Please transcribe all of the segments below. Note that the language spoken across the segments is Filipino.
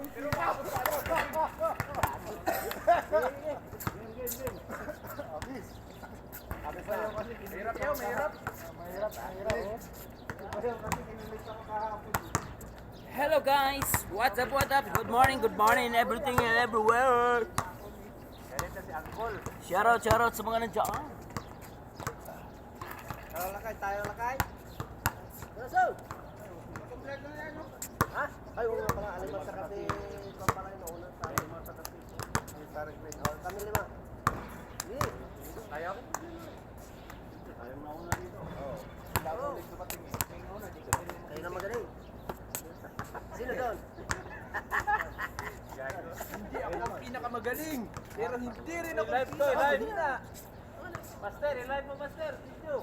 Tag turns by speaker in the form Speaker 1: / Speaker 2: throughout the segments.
Speaker 1: Hello guys, what's up, good morning, everything and everywhere. Shoutout sa mga nandiyan.
Speaker 2: Tayo lakay. So, kompleto na yan, no? Ha? Ay, oo nga pala, aliman sa kasi kung pala yung nauna tayo, aliman sa kasi Tarek Green. Kami lima. Ayaw? Ayaw nauna dito. Oo. Kayo na magaling. Sino doon?
Speaker 3: Hindi ako ang pinakamagaling, pero hindi rin ako
Speaker 1: Live to, live. Master, live mo master. Video.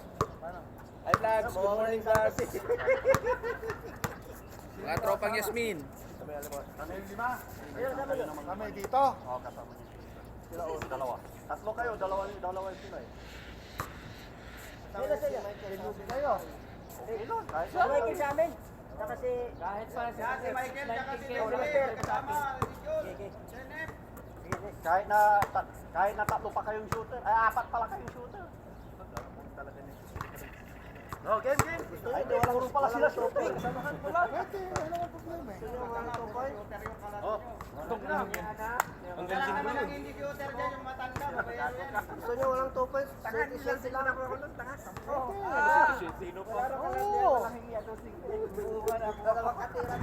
Speaker 3: Hi vlogs, good morning vlogs. Mga tropang Yasmin.
Speaker 2: Kami aliman.
Speaker 4: Kami lima.
Speaker 2: Ayun, kami yun.
Speaker 4: Kami dito.
Speaker 2: Oo, kasama niyo. Sila o, dalawa. Tatlo kayo, dalawa yung sila eh. Sila sila.
Speaker 4: Kayo.
Speaker 2: Okay lang, kahit
Speaker 5: Si Michael sa amin. Saka si...
Speaker 1: Kahit pa si
Speaker 3: Michael, tsaka si
Speaker 5: Michael,
Speaker 3: kasama.
Speaker 2: kahit na tatlo pa kayong shooter, ay apat pala kayong shooter. No, game. Ay, di walang pala sila shooting. Samahan ko lang.
Speaker 4: Pwede, wala nang problema eh.
Speaker 2: Sino yung mga tupay?
Speaker 3: Oh,
Speaker 2: Tok na.
Speaker 3: ang galing mo yun.
Speaker 5: indicator dyan yung matanda. Mabayan yan.
Speaker 2: Gusto nyo walang tupay?
Speaker 5: Tangan, ilan sila na ako nun? Tangan.
Speaker 3: Sino pa?
Speaker 4: Oo.
Speaker 2: Dalawang katiran.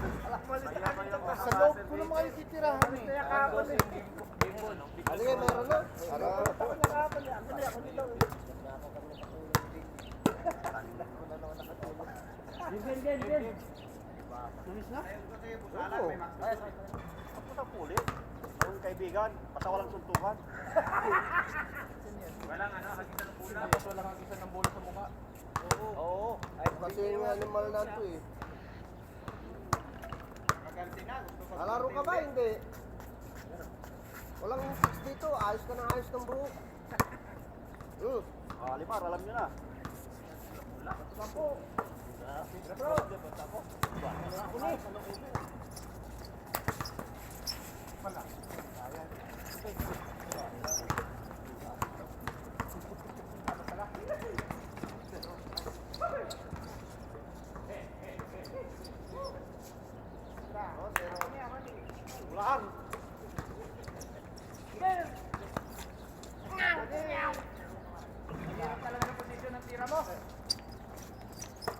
Speaker 4: Sa loob ko naman kayo titirahan eh.
Speaker 2: Ano yan, meron na? Oo. Ako sa puli. Ang kaibigan, basta walang suntukan.
Speaker 3: Walang hagisan ng bola sa mukha.
Speaker 2: Oo. Kasi yung animal na ito eh. Nalaro ka ba? Hindi. Walang fix dito. Ayos ka ng ayos ng buhok. Limar, alam nyo na. Ulaan.
Speaker 5: Talaga ng posisyon ng tira mo.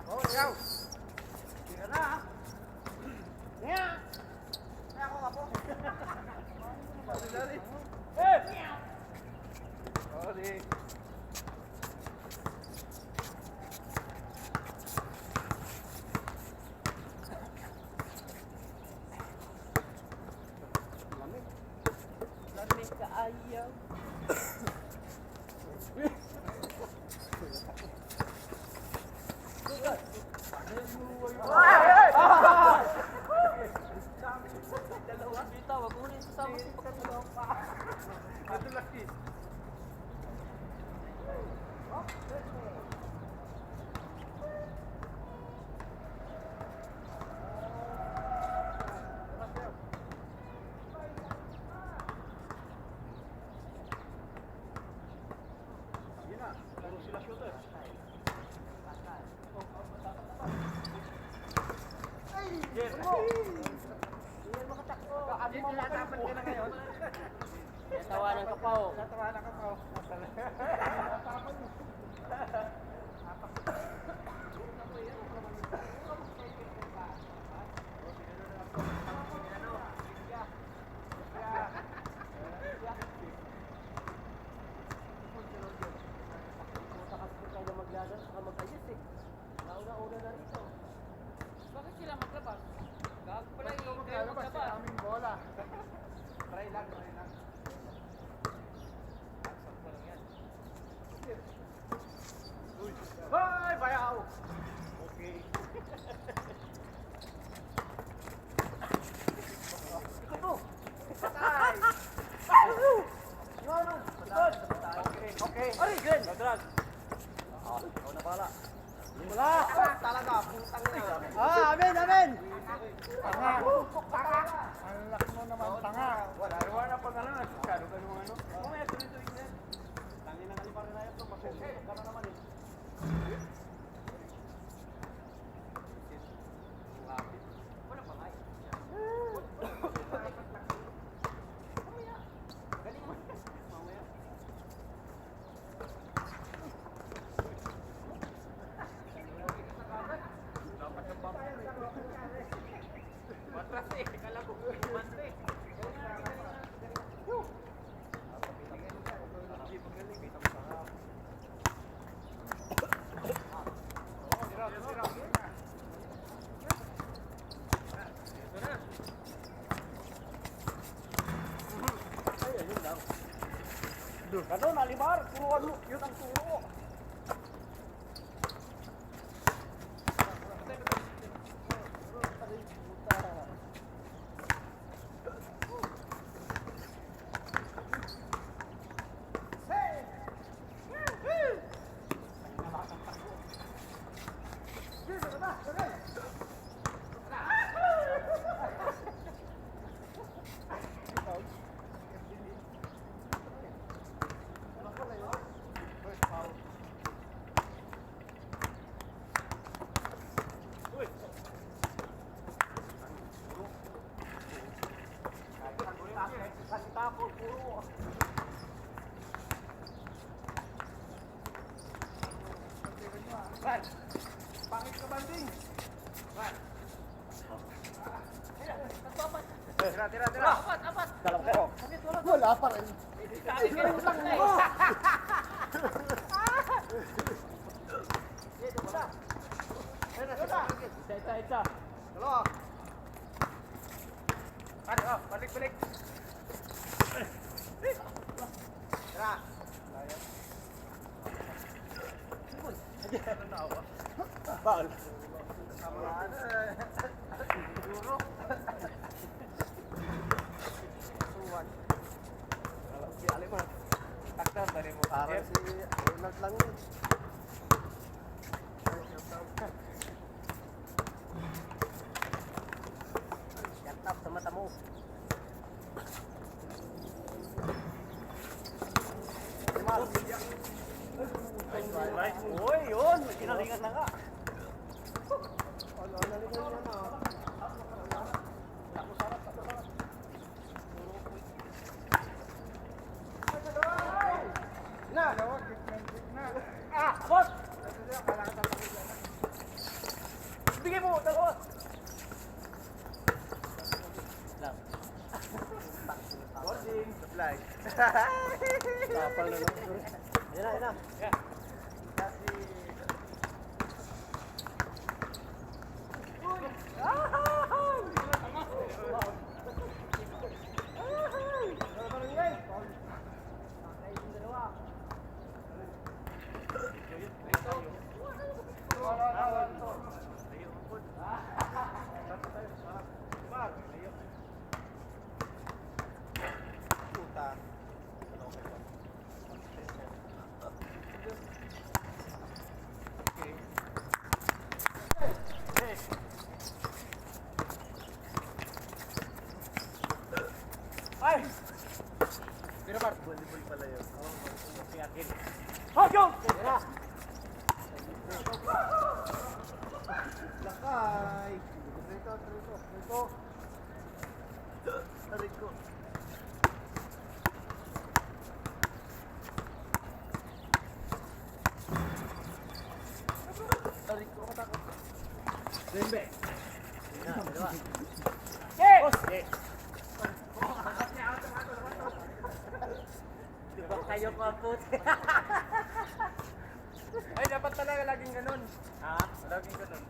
Speaker 3: Oh, ikaw.
Speaker 5: Tira na, ha? Kaya ako kapo.
Speaker 3: Sorry.
Speaker 1: Lamig ka ayaw. Dalawa dito, wag mo rin sasama si pagkakalawa.
Speaker 3: Ito laki.
Speaker 2: Yun na. Puro sila shooter.
Speaker 5: Nilatapan ka na ngayon.
Speaker 1: Natawanan ka pa oh.
Speaker 5: Natawanan ka pa.
Speaker 1: Bakit sila maglabas? Gago pala yung
Speaker 4: Maglalabas sa aming bola.
Speaker 5: Try lang.
Speaker 2: Hoy, bayaw! Okay. Ito to. Patay! Yun! Okay. Ari, good! Drag. Ikaw na pala. Wala! Talaga, putang na.
Speaker 5: Amen!
Speaker 4: Ang laki
Speaker 5: kasi. Kala ko mante.
Speaker 2: Ganun, Alibar, turuan mo, yun ang turo.
Speaker 5: Pangit ka banding. Tira. Apat.
Speaker 2: Dalam kayo.
Speaker 4: Wala pa rin.
Speaker 1: Isa.
Speaker 5: Dalawa. Balik. Tira.
Speaker 2: Baal.
Speaker 5: Takdan tadi mo.
Speaker 2: Parang si Ronald lang yun. Shut up sa mata mo. Uy, yun! Kinalingan na ka.
Speaker 5: Bos. Bigay mo, dalawa. Boarding. Supply.
Speaker 2: Kapal na lang. Ayan na.
Speaker 5: Kasi ay! Pero Mark, volleyball pala yun. Oh, go!
Speaker 2: Lakay! Rito. Tariko. Tariko, katakot. Bembe. Dalawa.
Speaker 5: Yes!
Speaker 2: Diba kayo mabuti?
Speaker 5: Ay, dapat talaga laging ganun. Ha? Laging ganun.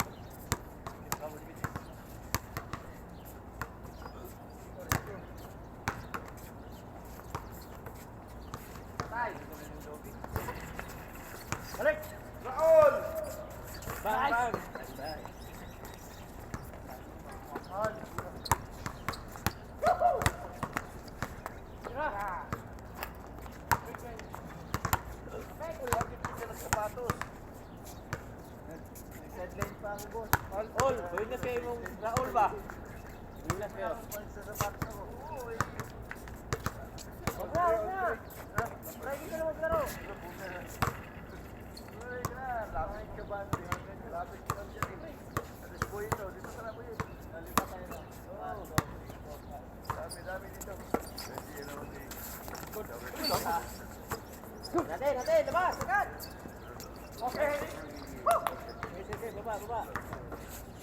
Speaker 2: Balik!
Speaker 5: Raul!
Speaker 1: Bang.
Speaker 2: Sideline pa ako, boss.
Speaker 1: All, pwede na kayo mong Raul ba?
Speaker 2: Huwag na. Lagi ka na maglaro. Lamig ka ba? Lapit ka lang dyan eh. Alis po ito. Dito ka na po yun. Nalima tayo na. Dami dito. Natin, labas, agad!
Speaker 5: Okay.
Speaker 2: Sige, baba.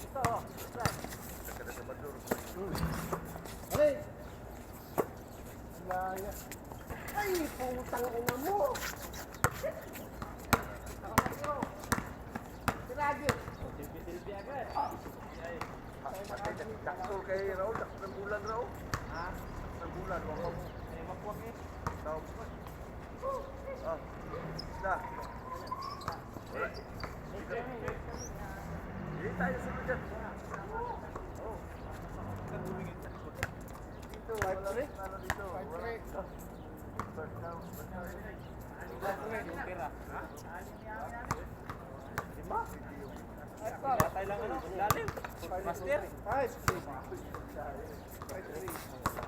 Speaker 2: Ito, oh. Hey! Laya. Ay, putang ina mo! Siragi!
Speaker 5: Silbi agad.
Speaker 3: Dakto kay Raul, dakto ng bulan Raul.
Speaker 5: Ha?
Speaker 3: Ng bulan, wako mo.
Speaker 5: Ay, makwak eh.
Speaker 3: Tao mo. Ah, na. Wala. Hindi tayo sunod dyan. Oh. Dito, wala ano dito. First down.
Speaker 5: Yung pera. Ha?
Speaker 3: Lima?
Speaker 5: Tatay lang ano, lalim. Master.
Speaker 3: Ay!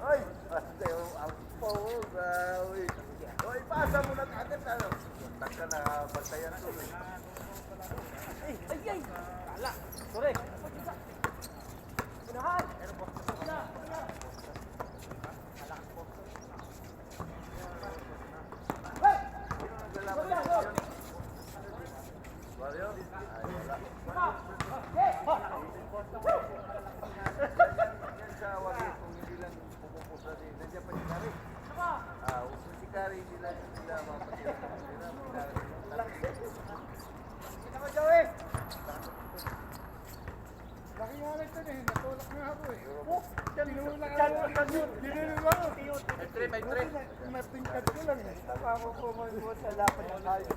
Speaker 3: Ay! Ate, ang power, grabe. Oy, pasa mo na agad, ano? Taka na, bantayan to.
Speaker 5: Ay! Kala. Sorry. Unahan.
Speaker 3: Mario? Ay, wala. Yan sa wagi, kung hindi lang pupupusa din. Nandiyan pa si Kari. Kung si Kari, hindi lang sila mapatira.
Speaker 4: Laki nga lang ito eh, natulak nga ako eh. Tinulak ako. Ginulong ako. Natingkad ko lang eh.
Speaker 2: Ako po mo sa lapat ng kayo.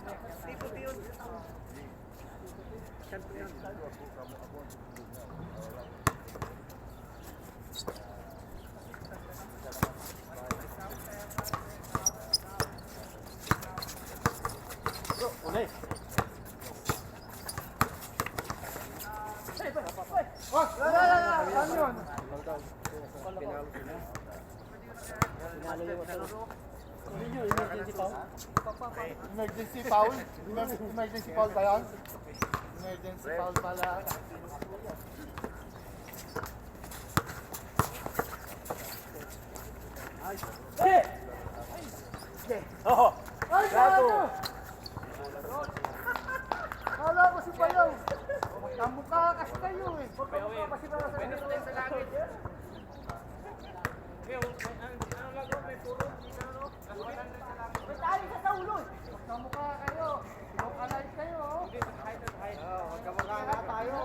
Speaker 4: Ano yun? Emergency foul? Emergency foul ba yan? Emergency foul pala. Ay, gago! Kala ko si Bayaw. Kamukha kasi kayo eh.
Speaker 5: Pwede mo din sa langit. Ang lago may puro. Ano? Nasuwalan din sa langit.
Speaker 4: May tali sa taulo eh. Kamukha kayo. Kamukha kayo.
Speaker 5: Hindi, sa height and height.
Speaker 2: Magkamukha nga tayo.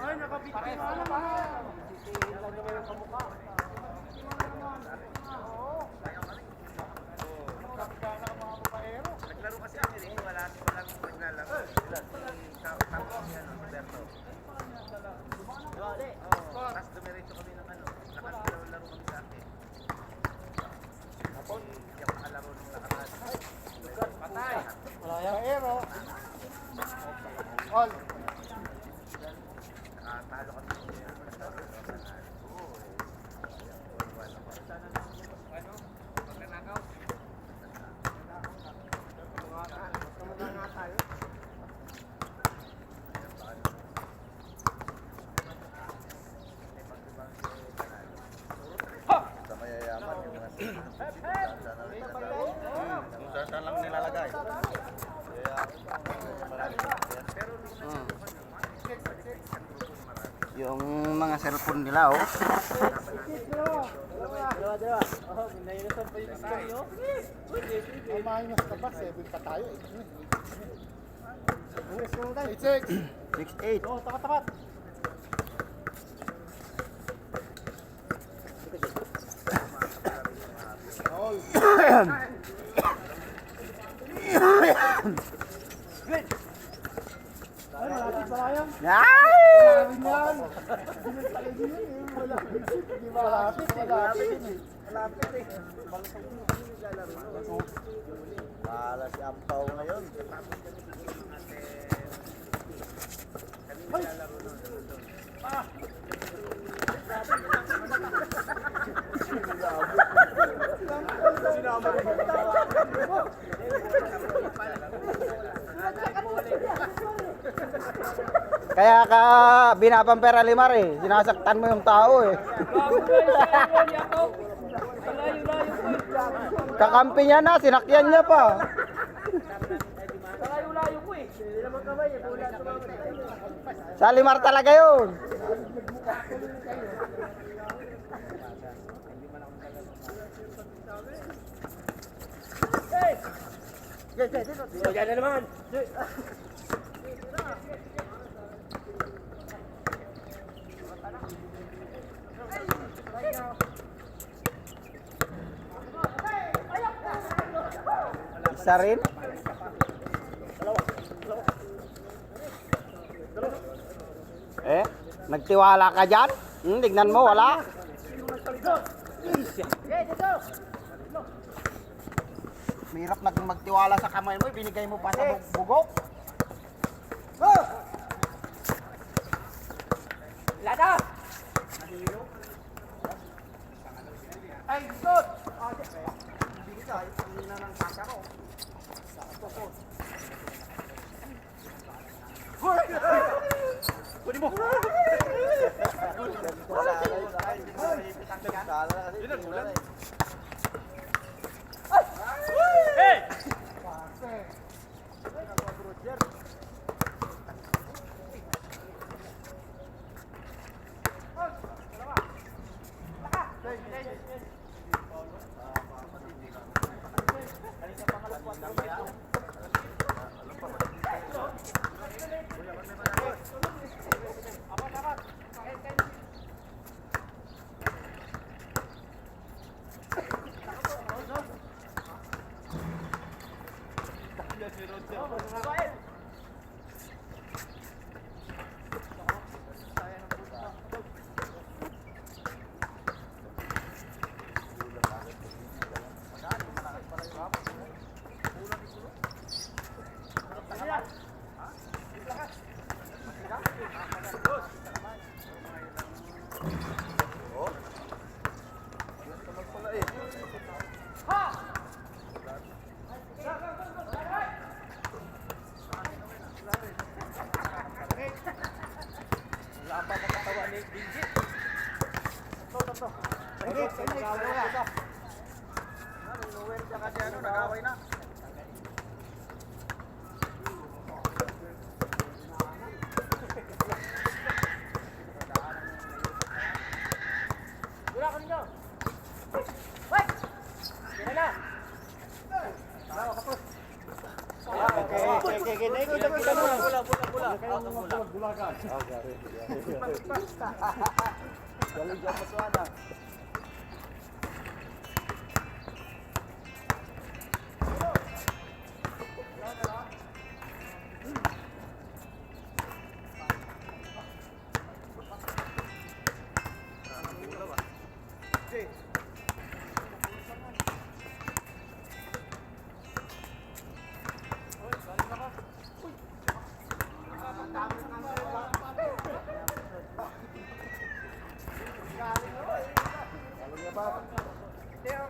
Speaker 4: Ay, nakabiti na naman.
Speaker 2: Sisihin lang naman yung kamukha.
Speaker 4: Oo. Magkapita na ang mga babaero.
Speaker 3: Naglaro kasi kami rin, walang naglalaro. Tapos yan, Roberto. Tapos dumiretso kami ng ano, nakalaro kami sa akin. Tapos, hindi ako makalaro ng lakaran.
Speaker 5: Patay.
Speaker 4: Babaero. All.
Speaker 3: Nakatalo kami.
Speaker 5: Ano? Pagkanakaw.
Speaker 2: Kamukha nga tayo.
Speaker 3: Sa mayayaman yung mga kung saan lang nilalagay.
Speaker 1: Yung mga cellphone nila, oh.
Speaker 2: Dalawa. Oh, nainusan pa yung kayo.
Speaker 4: Ay, minus ka ba? 7 pa tayo eh.
Speaker 2: Ang gusto mo tayo?
Speaker 4: 8-6.
Speaker 1: 6-8.
Speaker 2: Oo, tapat.
Speaker 4: All.
Speaker 2: Ay, malapit pa yan.
Speaker 1: Ay!
Speaker 4: Sabi niyan. Binigtayin yun eh. Malapit. Di ba? Malapit yun eh.
Speaker 2: Malapit eh. Balusang mo kami naglalaro.
Speaker 3: Wala si Ampaw ngayon.
Speaker 1: Kaya ka binapampera Limar eh. Sinasaktan mo yung tao eh. Kakampi niya na, sinakyan niya pa.
Speaker 5: Layo-layo ko eh.
Speaker 2: Hindi naman kamay eh. Pula sumama tayo.
Speaker 1: Sa Limar talaga yun.
Speaker 2: Oh, yan na naman.
Speaker 3: Isa rin? Eh, nagtiwala ka dyan? Tignan mo, wala? Mahirap naging magtiwala sa kamay mo, binigay mo pa sa bugok.
Speaker 2: Lada! Ay, good! Binigay, ang hina ng kasa ko. Kunin mo! Hey!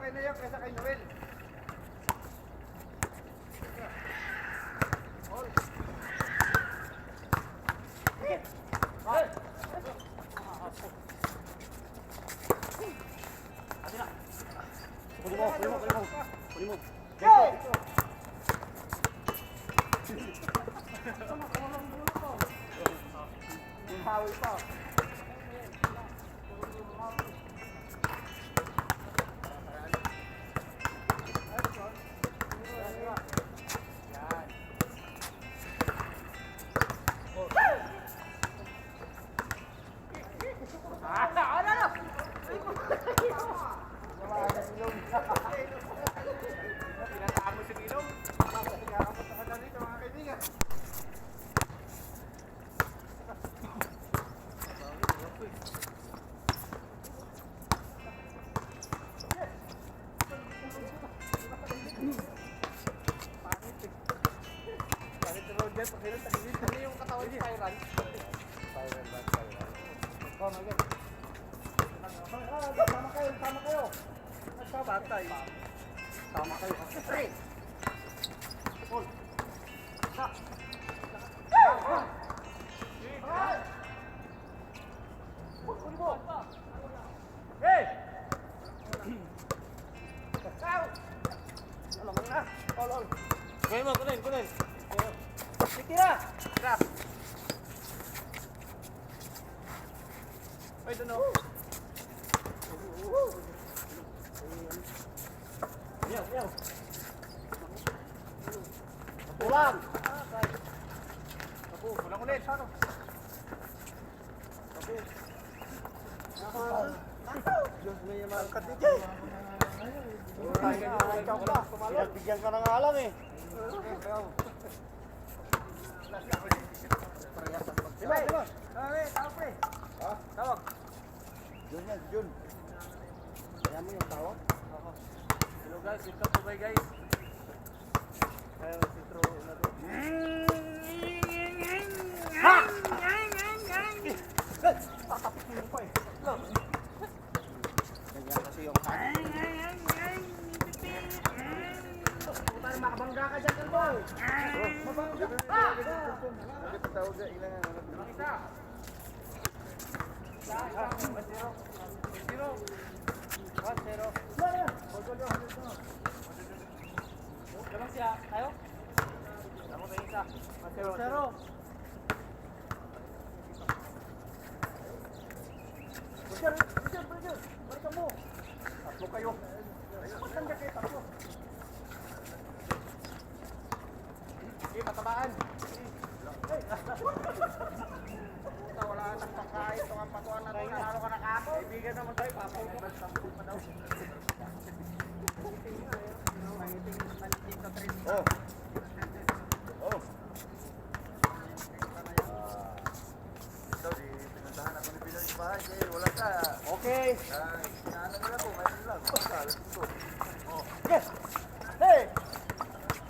Speaker 2: Okay na yan, kaysa kay Noel. lang.
Speaker 5: Walang ulit.
Speaker 2: Diyos may mga katijay. Ikaw ka. Pinagbigyan ka na nga lang eh. Diba? Tawag pre. Tawag.
Speaker 3: Jun yan, Jun.
Speaker 2: Kaya mo yung tawag?
Speaker 5: Hello guys, welcome to my guys.
Speaker 2: Kaya si Tro na doon. Tatapin mo pa eh. Ganyan kasi yung makabangga ka dyan, boy. Mabangga ka.
Speaker 3: Bakit tawag ka ilang ano?
Speaker 5: Lamang siya, tayo? Lamang tayo isa.
Speaker 2: 0-0. Balikan mo. Tatlo kayo. Matanda kayo tatlo.
Speaker 5: Sige, patabaan.
Speaker 2: Wala nang pagkain. Ito ang patuan na ito. Nanalo ka na kako.
Speaker 5: Kaibigan naman tayo, papaw ko.
Speaker 3: Oh. Oh. Ito, di pinuntahan ako ni Pinoy sa bahay. Kaya wala ka.
Speaker 2: Okay.
Speaker 3: Ano nila po, mayroon lang. Basta, alas ito.
Speaker 2: Yes. Hey.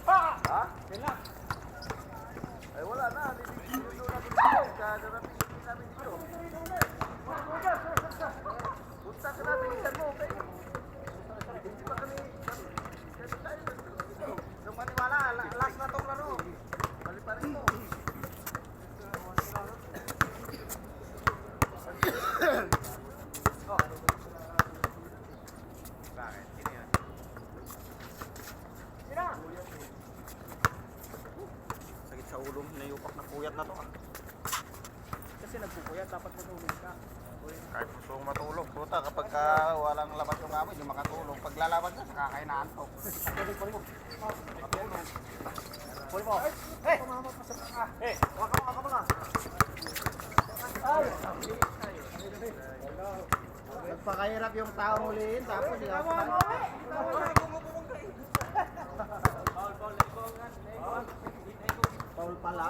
Speaker 2: Ha.
Speaker 3: Ha?
Speaker 2: Kailan?
Speaker 3: Ay wala na. Bibigyan doon ako dito. Kadarating din namin dito. Punta ka na, bilisan mo. Okay? Hindi pa kami.
Speaker 2: Yung maniwala. Last na tong laro.
Speaker 3: Bali pa rin mo. Bakit? Sino yan?
Speaker 2: Sina.
Speaker 1: Sakit sa ulo, nayupak na puyat na to ah.
Speaker 5: Kasi nagpupuyat, dapat matulog ka.
Speaker 3: Kahit gusto kong matulog. Puta, kapag ka walang labat yung amoy, hindi makatulog. Pag lalaban ka, saka kayo naantok.
Speaker 2: Matulog. Puli mo. Hey. Hey. Waka mo na. Ay. Nagpakahirap yung tao huliin, tapos Paul pala.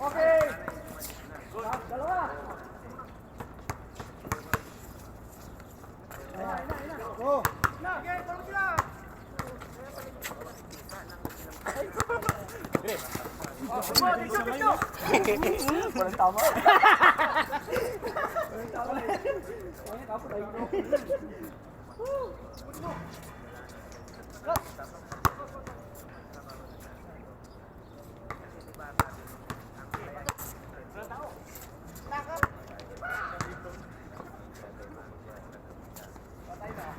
Speaker 2: Okay. Dalawa. Oh.
Speaker 5: Sige, tulog sila!
Speaker 2: Walang tama.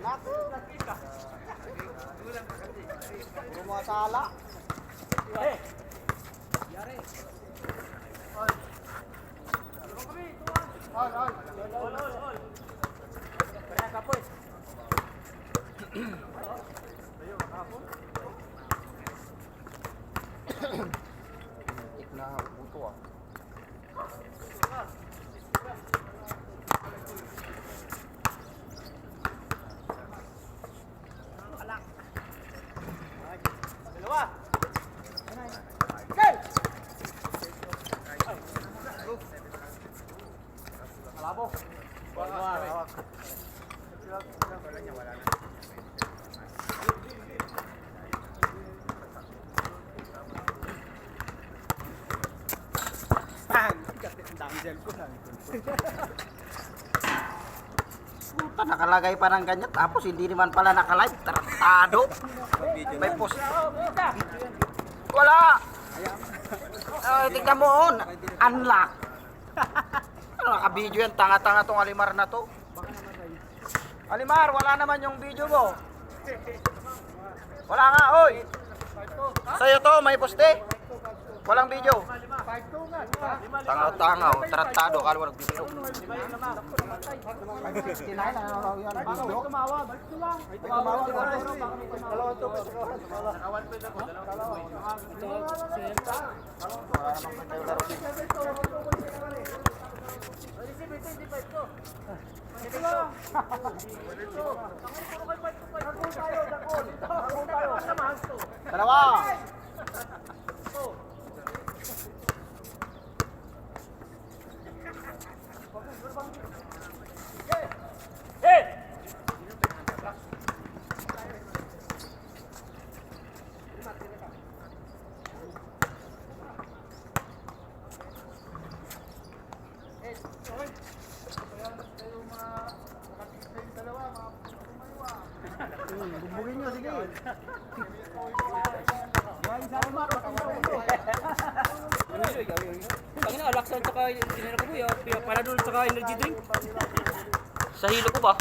Speaker 2: Naku. Puro mga sala. Eh. Yari. Ol.
Speaker 5: Kaya ka po eh.
Speaker 3: Na buto ah.
Speaker 5: Dalawa!
Speaker 2: Okay. Malabo. Hawak. Ang dami cellphone.
Speaker 6: Puta, nakalagay pa ng ganyan. Tapos hindi naman pala nakalive. Tarantado. May post. Wala. Tignan mo on. Unlock. Ano, naka-video yan. Tanga-tanga tong Alimar na to. Alimar, wala naman yung video mo. Wala nga, oy. Sa'yo to, may poste. Walang video. Tanga-tanga, oh. Tarantado. Kala mo nagbibiro. Kinain na yan. Video. Dalawa. Bumbugin nyo, sige.
Speaker 1: Tangina, alaksan tsaka tinira ko buya. Para doon tsaka energy drink. Sa hilo ko ba?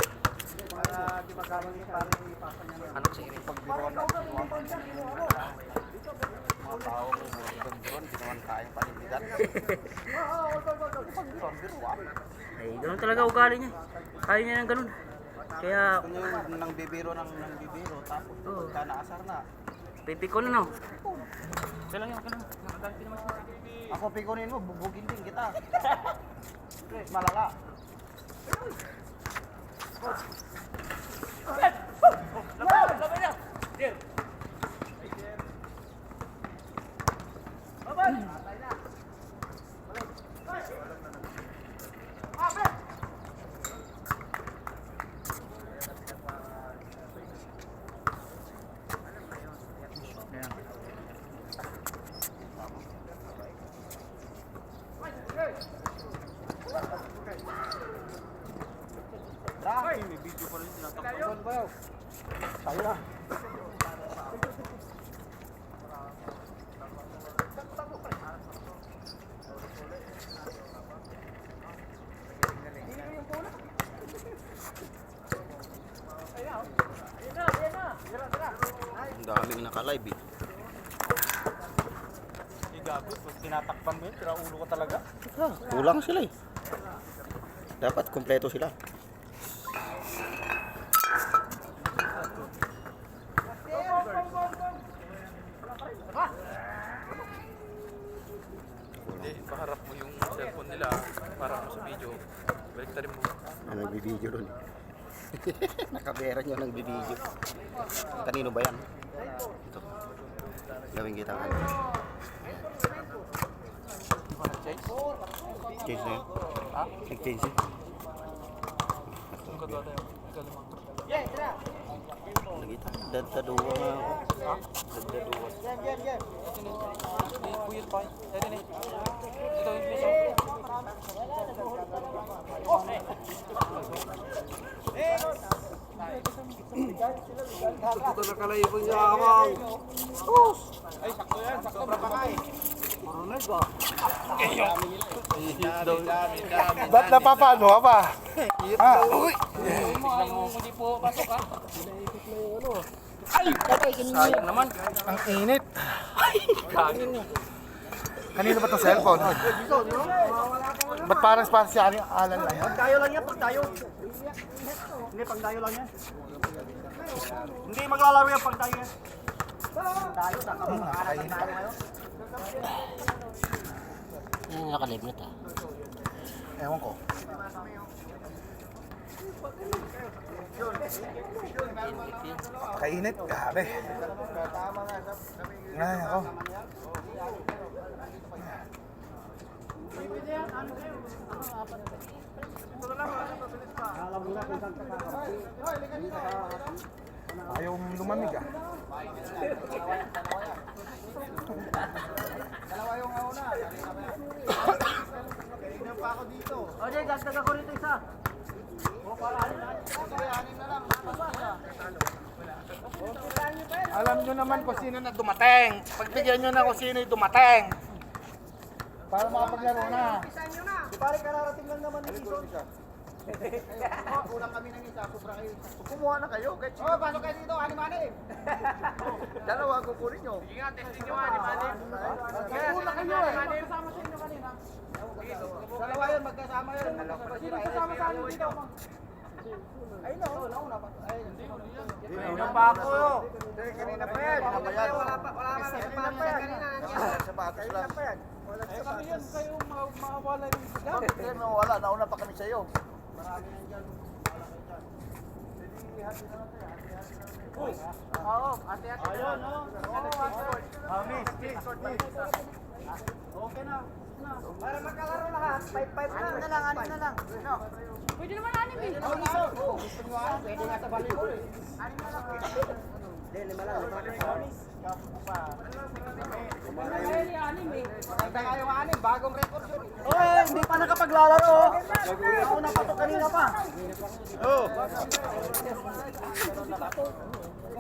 Speaker 6: Ano sa iring pagbiruan natin? Mga tao ko, pagbiruan, di naman kayang panindigan. Pagbiruan, biruan.
Speaker 1: Ay, ganun talaga ugali niya. Kaya niya ng ganun. Kaya,
Speaker 6: Kung yung nang bibiro, tapos pagka naasar na.
Speaker 1: pipi ko na no. Kailan yan, kailan. Nakaganti naman siya.
Speaker 6: Ako pikunin mo, bubugin din kita. Malala.
Speaker 1: Labay na! Dear!
Speaker 6: Tayo na. Ang daming naka-live eh.
Speaker 5: Gago, pag tinatakpan mo yun, tira ulo ko talaga.
Speaker 6: Kulang sila eh. Dapat kompleto sila.
Speaker 5: Hindi, paharap mo yung cellphone nila, para mo sa video. Balik tayo mo.
Speaker 6: Nagbibideo doon. Nakabera nyo nagbibideo. Kanino ba yan? Ito. Gawin kita kan. Change na yun?
Speaker 5: Ha?
Speaker 6: Nag-change yun?
Speaker 5: Kung kagawa tayo, ikalimang.
Speaker 6: Nagita. Dadaduwa nga ako.
Speaker 5: Ha?
Speaker 6: Dadaduwa.
Speaker 5: Ito na, may puyot pa. Ito na. Ito yung piso.
Speaker 2: Ito na kalayipon niya awang.
Speaker 5: Ay, sakto yan. Sakto, brapakay.
Speaker 4: Ba't napapano ka pa? Uy!
Speaker 1: Tignan mo, hindi po pasok ha.
Speaker 6: Sayang naman.
Speaker 4: Ang init. Kanino ba itong cellphone? Ba't parang siya ang alal na yan?
Speaker 2: Pagdayo lang yan, pagdayo. Hindi, pagdayo lang yan. Hindi maglalaro yan, pagdayo yan. Pagdayo, nakakain tayo ngayon.
Speaker 6: Nakalive na ta.
Speaker 4: Ewan ko. Kainit, grabe. Ay, ako. Ayaw lumamig ah.
Speaker 2: Dalawa yung una. Tignan pa ako dito. O, Jay, gagdag ako rito isa.
Speaker 4: Alam nyo naman kung sino na dumating. Pagbigyan nyo na kung sino yung dumating. Para makapaglaro na.
Speaker 2: Di pare kararating lang naman ni Dizon.
Speaker 4: Kulang kami ng isa, sobra kayo.
Speaker 3: Kumuha na kayo. Kahit
Speaker 4: Oh, pasok kayo dito, anim-anim.
Speaker 3: dalawa kukunin nyo.
Speaker 1: Sige nga, testing nyo nga, di ba?
Speaker 4: Kulang kayo eh. Kasama sa inyo kanina. Dalawa yun, magkasama yun. Sino kasama sa inyo dito? Ayun na, nauna pa.
Speaker 6: Ayun pa ako.
Speaker 3: Kanina pa yan.
Speaker 2: Wala pa kanina.
Speaker 3: Sapatos lang.
Speaker 4: Kami yun, kayo mawala yung isa.
Speaker 3: Bakit kayo nawala? Nauna pa kami sa'yo.
Speaker 6: Oo, ate-ate. Ayun, no? Okay na.
Speaker 2: Para magkalaro lahat, 5-5 na.
Speaker 6: Anim na lang. No.
Speaker 1: Pwede naman anim eh.
Speaker 2: Pwede nga sa volleyball eh. Hindi, 5 lang.
Speaker 1: Pwede anim eh.
Speaker 6: Maganda kayo ang anim, bagong record yun.
Speaker 2: Oy, hindi pa nakapaglalaro. Nauna pa to kanina pa.